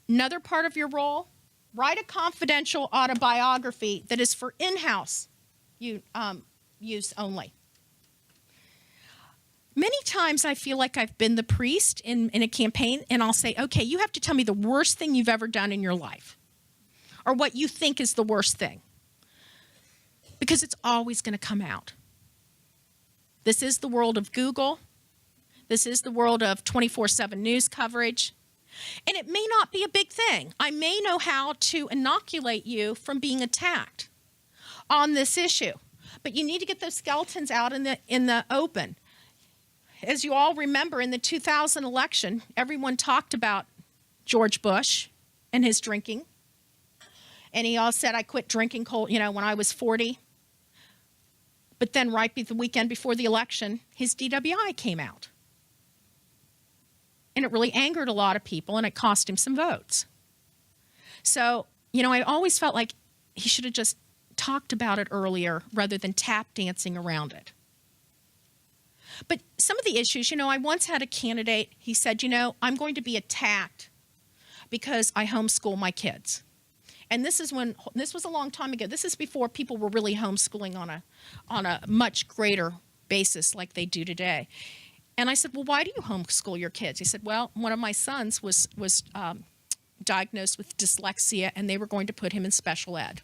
Another part of your role, write a confidential autobiography that is for in-house use only. Many times I feel like I've been the priest in a campaign, and I'll say, okay, you have to tell me the worst thing you've ever done in your life, or what you think is the worst thing, because it's always going to come out. This is the world of Google. This is the world of 24/7 news coverage. And it may not be a big thing. I may know how to inoculate you from being attacked on this issue, but you need to get those skeletons out in the open. As you all remember, in the 2000 election, everyone talked about George Bush and his drinking. And he all said, I quit drinking when I was 40. But then right the weekend before the election, his DWI came out. And it really angered a lot of people, and it cost him some votes. So, I always felt like he should have just talked about it earlier rather than tap dancing around it. But some of the issues, I once had a candidate, he said, I'm going to be attacked because I homeschool my kids. And this was a long time ago. This is before people were really homeschooling on a much greater basis like they do today. And I said, well, why do you homeschool your kids? He said, well, one of my sons was diagnosed with dyslexia, and they were going to put him in special ed.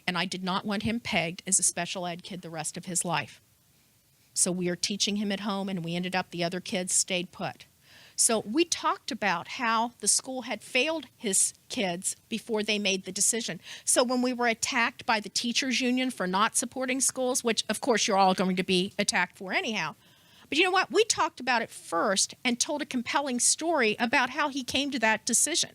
And I did not want him pegged as a special ed kid the rest of his life. So we are teaching him at home, and we ended up, the other kids stayed put. So we talked about how the school had failed his kids before they made the decision. So when we were attacked by the teachers union for not supporting schools, which of course you're all going to be attacked for anyhow, but we talked about it first and told a compelling story about how he came to that decision.